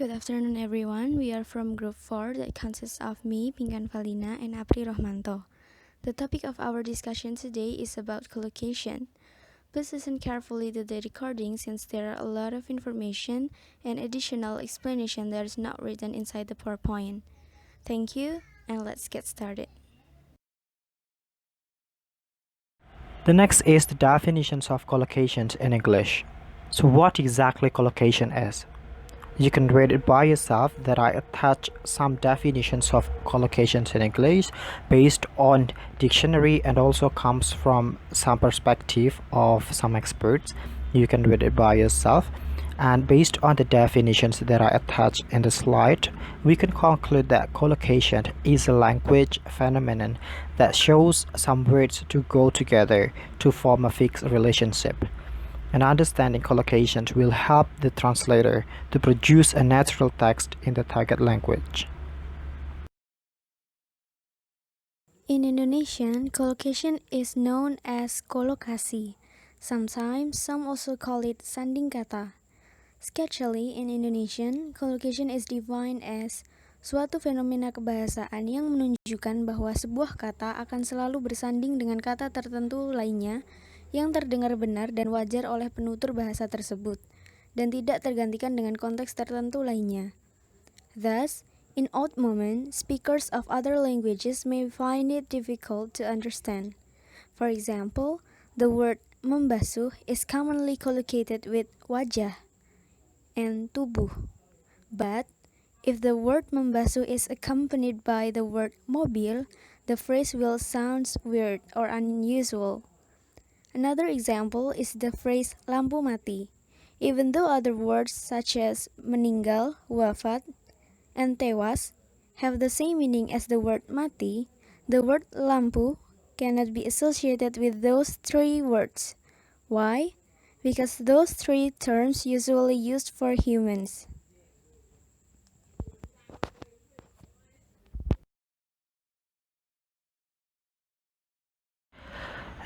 Good afternoon, everyone. We are from Group 4 that consists of me, Pinkan Valina, and Apri Rohmanto. The topic of our discussion today is about collocation. Please listen carefully to the recording since there are a lot of information and additional explanation that is not written inside the PowerPoint. Thank you, and let's get started. The next is the definitions of collocations in English. So what exactly collocation is? You can read it by yourself that I attach some definitions of collocations in English based on dictionary and also comes from some perspective of some experts. You can read it by yourself, and based on the definitions that I attach in the slide, we can conclude that collocation is a language phenomenon that shows some words to go together to form a fixed relationship. And understanding collocations will help the translator to produce a natural text in the target language. In Indonesian, collocation is known as kolokasi. Sometimes some also call it sanding kata. Sketchily, in Indonesian, collocation is defined as suatu fenomena kebahasaan yang menunjukkan bahwa sebuah kata akan selalu bersanding dengan kata tertentu lainnya yang terdengar benar dan wajar oleh penutur bahasa tersebut, dan tidak tergantikan dengan konteks tertentu lainnya. Thus, in odd moments, speakers of other languages may find it difficult to understand. For example, the word membasuh is commonly collocated with wajah and tubuh. But if the word membasuh is accompanied by the word mobil, the phrase will sound weird or unusual. Another example is the phrase lampu mati. Even though other words such as meninggal, wafat, and tewas have the same meaning as the word mati, the word lampu cannot be associated with those three words. Why? Because those three terms usually used for humans.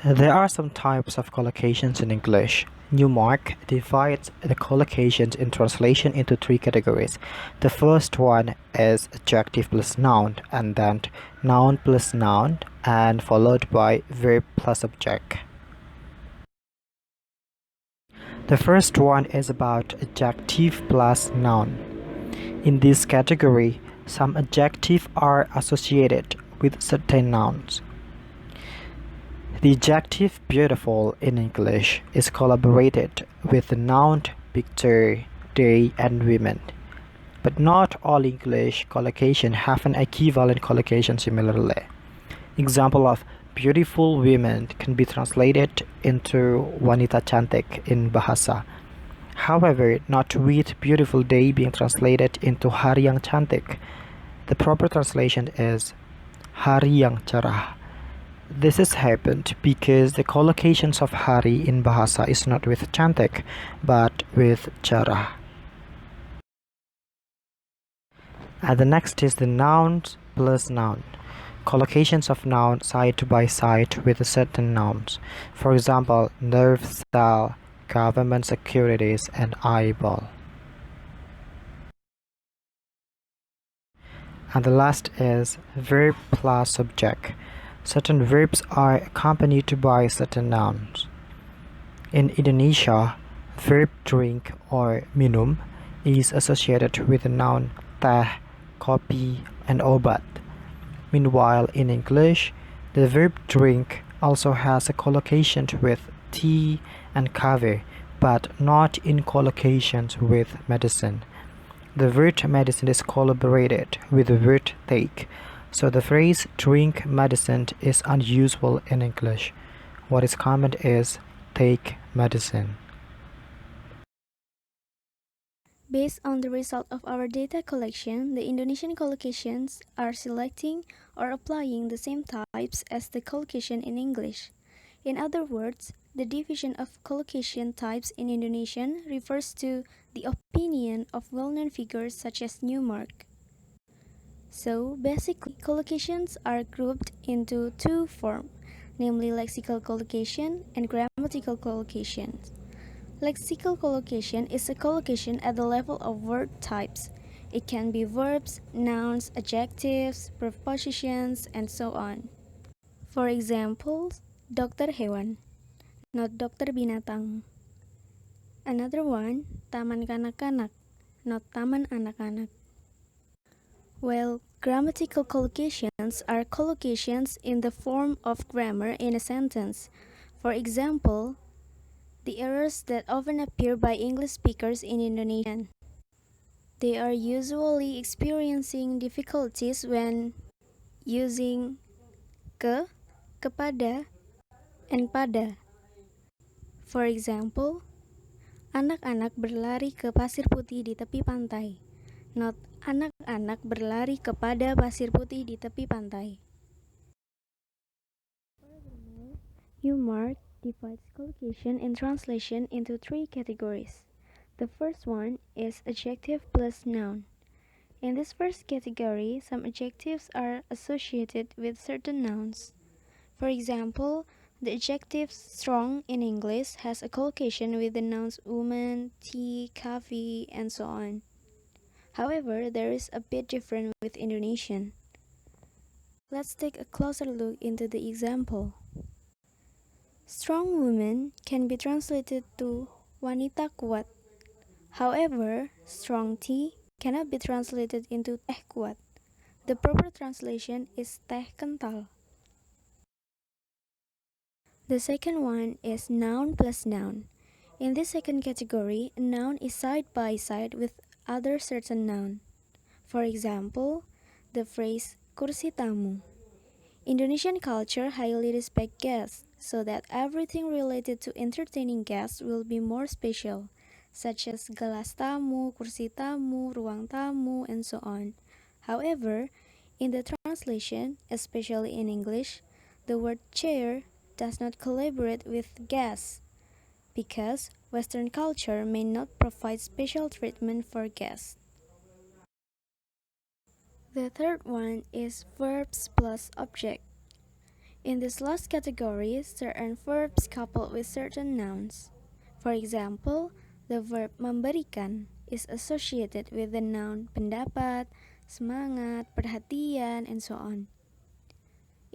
There are some types of collocations in English. Newmark divides the collocations in translation into three categories. The first one is adjective plus noun, and then noun plus noun, and followed by verb plus object. The first one is about adjective plus noun. In this category, some adjectives are associated with certain nouns. The adjective beautiful in English is collaborated with the noun picture, day, and women. But not all English collocations have an equivalent collocation similarly. Example of beautiful women can be translated into wanita cantik in bahasa. However, not with beautiful day being translated into hari yang cantik. The proper translation is hari yang cerah. This has happened because the collocations of hari in bahasa is not with cantik, but with cerah. And the next is the nouns plus noun. Collocations of noun side by side with certain nouns. For example, nerve cell, government securities, and eyeball. And the last is verb plus subject. Certain verbs are accompanied by certain nouns. In Indonesia, verb drink or minum is associated with the noun teh, kopi, and obat. Meanwhile, in English, the verb drink also has a collocation with tea and coffee, but not in collocations with medicine. The word medicine is collaborated with the word take. So the phrase drink medicine is unusual in English. What is common is take medicine. Based on the result of our data collection, the Indonesian collocations are selecting or applying the same types as the collocation in English. In other words, the division of collocation types in Indonesian refers to the opinion of well-known figures such as Newmark. So, basically, collocations are grouped into two forms, namely lexical collocation and grammatical collocation. Lexical collocation is a collocation at the level of word types. It can be verbs, nouns, adjectives, prepositions, and so on. For example, dokter hewan, not dokter binatang. Another one, taman kanak-kanak, not taman anak-anak. Well, grammatical collocations are collocations in the form of grammar in a sentence. For example, the errors that often appear by English speakers in Indonesian. They are usually experiencing difficulties when using ke, kepada, and pada. For example, anak-anak berlari ke pasir putih di tepi pantai, not anak-anak berlari kepada pasir putih di tepi pantai. Mark divides collocation and translation into three categories. The first one is adjective plus noun. In this first category, some adjectives are associated with certain nouns. For example, the adjective strong in English has a collocation with the nouns woman, tea, coffee, and so on. However, there is a bit different with Indonesian. Let's take a closer look into the example. Strong woman can be translated to wanita kuat. However, strong tea cannot be translated into teh kuat. The proper translation is teh kental. The second one is noun plus noun. In this second category, a noun is side by side with other certain noun. For example, the phrase kursi tamu. Indonesian culture highly respect guests, so that everything related to entertaining guests will be more special, such as gelas tamu, kursi tamu, ruang tamu, and so on. However, in the translation, especially in English, the word chair does not collaborate with guests, because Western culture may not provide special treatment for guests. The third one is verbs plus object. In this last category, certain verbs coupled with certain nouns. For example, the verb memberikan is associated with the noun pendapat, semangat, perhatian, and so on.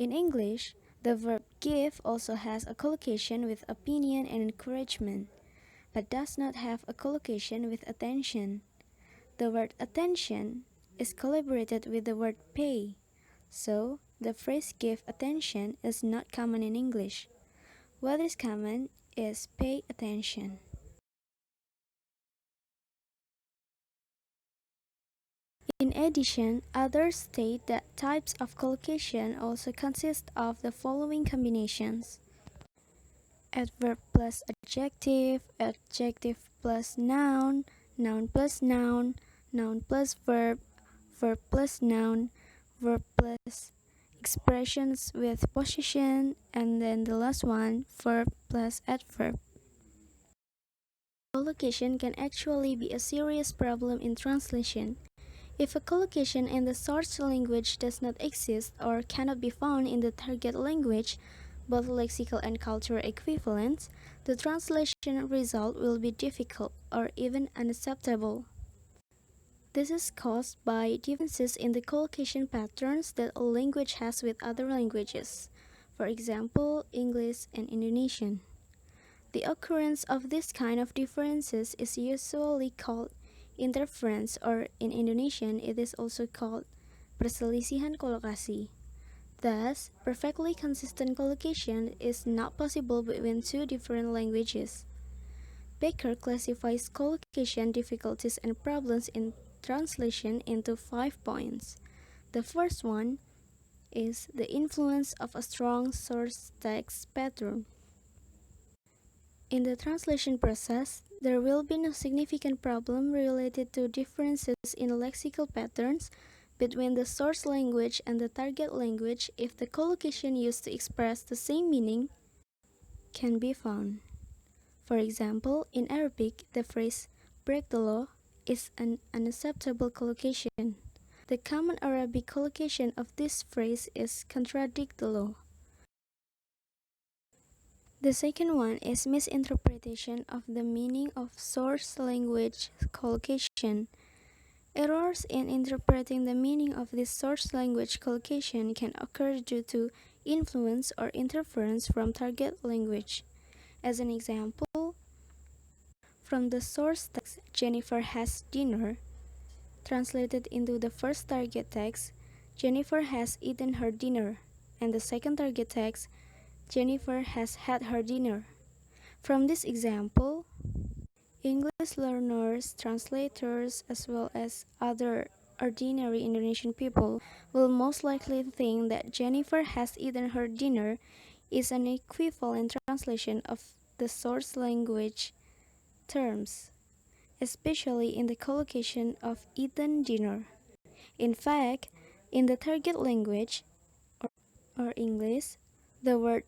In English, the verb give also has a collocation with opinion and encouragement, but does not have a collocation with attention. The word attention is collaborated with the word pay, so the phrase give attention is not common in English. What is common is pay attention. In addition, others state that types of collocation also consist of the following combinations: adverb plus adjective, adjective plus noun, noun plus noun, noun plus verb, verb plus noun, verb plus expressions with position, and then the last one, verb plus adverb. Collocation can actually be a serious problem in translation. If a collocation in the source language does not exist or cannot be found in the target language, both lexical and cultural equivalents, the translation result will be difficult or even unacceptable. This is caused by differences in the collocation patterns that a language has with other languages, for example, English and Indonesian. The occurrence of this kind of differences is usually called interference, or in Indonesian it is also called perselisihan kolokasi. Thus, perfectly consistent collocation is not possible between two different languages. Baker classifies collocation difficulties and problems in translation into 5 points. The first one is the influence of a strong source text pattern. In the translation process, there will be no significant problem related to differences in lexical patterns between the source language and the target language if the collocation used to express the same meaning can be found. For example, in Arabic, the phrase break the law is an unacceptable collocation. The common Arabic collocation of this phrase is contradict the law. The second one is misinterpretation of the meaning of source language collocation. Errors in interpreting the meaning of this source language collocation can occur due to influence or interference from target language. As an example, from the source text Jennifer has dinner, translated into the first target text, Jennifer has eaten her dinner, and the second target text, Jennifer has had her dinner. From this example, English learners, translators, as well as other ordinary Indonesian people will most likely think that Jennifer has eaten her dinner is an equivalent translation of the source language terms, especially in the collocation of eaten dinner. In fact, in the target language, or English, the word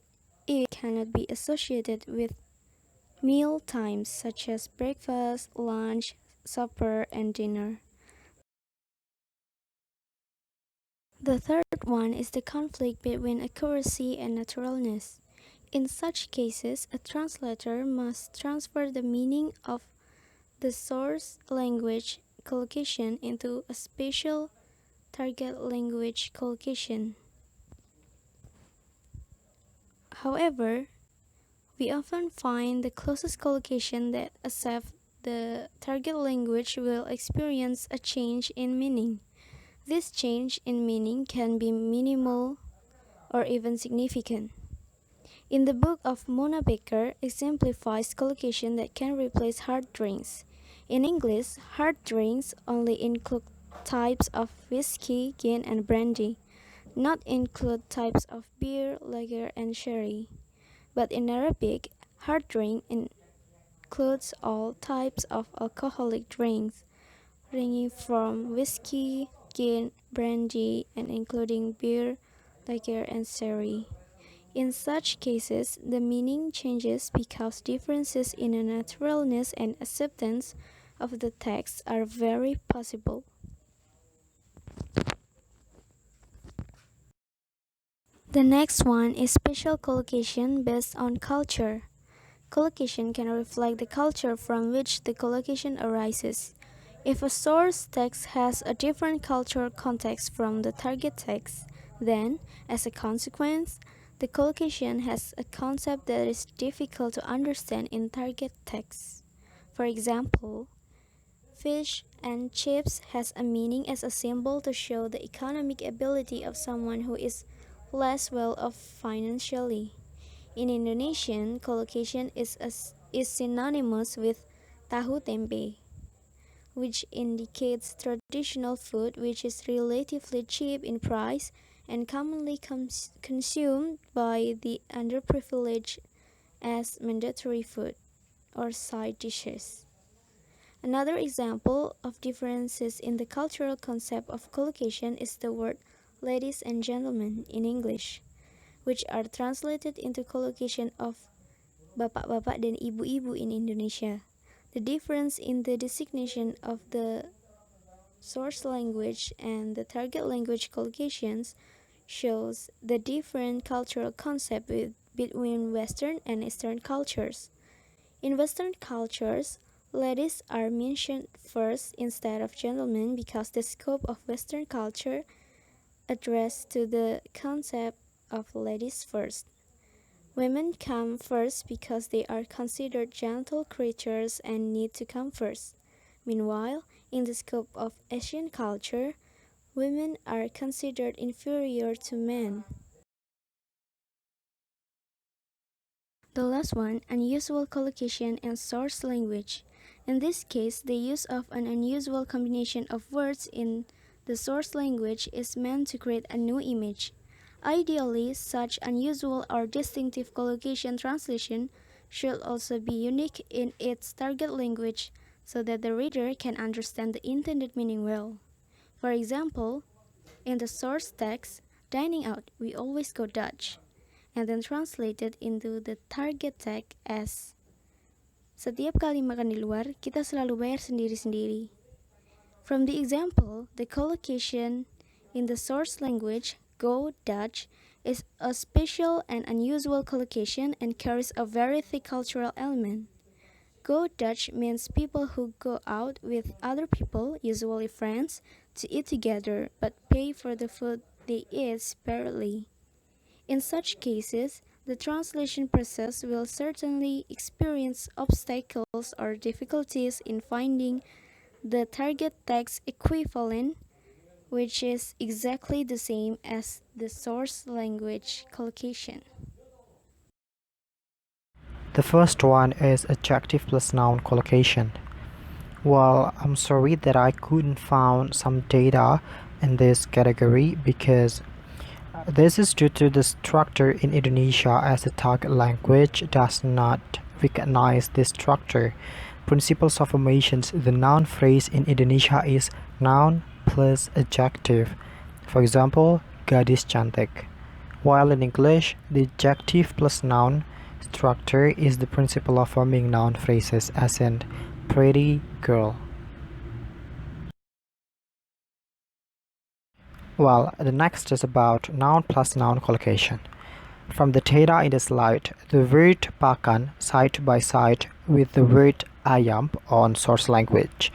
eat cannot be associated with meal times such as breakfast, lunch, supper, and dinner. The third one is the conflict between accuracy and naturalness. In such cases, a translator must transfer the meaning of the source language collocation into a special target language collocation. However, we often find the closest collocation that accept the target language will experience a change in meaning. This change in meaning can be minimal or even significant. In the book of Mona Baker exemplifies collocation that can replace hard drinks. In English, hard drinks only include types of whiskey, gin, and brandy, not include types of beer, lager, and sherry. But in Arabic, hard drink includes all types of alcoholic drinks, ranging from whiskey, gin, brandy, and including beer, lager, and sherry. In such cases, the meaning changes because differences in the naturalness and acceptance of the text are very possible. The next one is special collocation based on culture. Collocation can reflect the culture from which the collocation arises. If a source text has a different cultural context from the target text, then, as a consequence, the collocation has a concept that is difficult to understand in target text. For example, fish and chips has a meaning as a symbol to show the economic ability of someone who is less well off financially. In Indonesian, collocation is synonymous with tahu tempe, which indicates traditional food which is relatively cheap in price and commonly consumed by the underprivileged as mandatory food or side dishes. Another example of differences in the cultural concept of collocation is the word ladies and gentlemen in English, which are translated into collocation of bapak-bapak dan ibu-ibu in Indonesia. The difference in the designation of the source language and the target language collocations shows the different cultural concept between Western and Eastern cultures. In Western cultures, ladies are mentioned first instead of gentlemen because the scope of Western culture addressed to the concept of ladies first. Women come first because they are considered gentle creatures and need to come first. Meanwhile, in the scope of Asian culture, women are considered inferior to men. The last one, unusual collocation and source language. In this case, the use of an unusual combination of words in the source language is meant to create a new image. Ideally, such unusual or distinctive collocation translation should also be unique in its target language so that the reader can understand the intended meaning well. For example, in the source text, dining out, we always go Dutch, and then translated into the target text as setiap kali makan di luar, kita selalu bayar sendiri-sendiri. From the example, the collocation in the source language, go Dutch, is a special and unusual collocation and carries a very thick cultural element. Go Dutch means people who go out with other people, usually friends, to eat together but pay for the food they eat separately. In such cases, the translation process will certainly experience obstacles or difficulties in finding the target text equivalent, which is exactly the same as the source language collocation. The first one is adjective plus noun collocation. Well, I'm sorry that I couldn't find some data in this category because this is due to the structure in Indonesia as the target language does not recognize this structure. Principles of formations, the noun phrase in Indonesia is noun plus adjective. For example, gadis cantik. While in English, the adjective plus noun structure is the principle of forming noun phrases as in pretty girl. Well, the next is about noun plus noun collocation. From the data in the slide, the word pakan side by side with the word ayam on source language.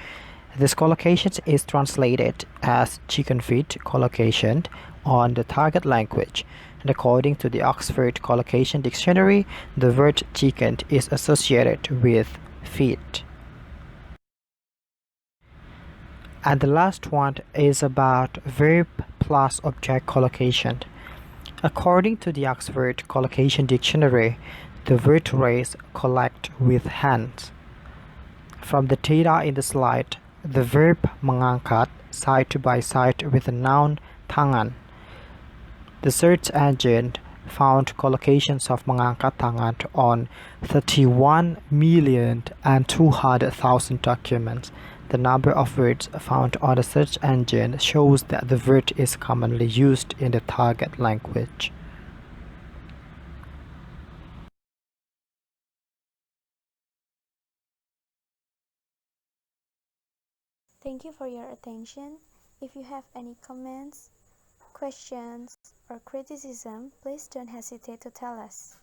This collocation is translated as chicken feet collocation on the target language. And according to the Oxford Collocation Dictionary, the word chicken is associated with feet. And the last one is about verb plus object collocation. According to the Oxford Collocation Dictionary, the word raise collect with hands. From the data in the slide, the verb mengangkat side by side with the noun tangan. The search engine found collocations of mengangkat tangan on 31,200,000 documents. The number of words found on the search engine shows that the word is commonly used in the target language. Thank you for your attention. If you have any comments, questions, or criticism, please don't hesitate to tell us.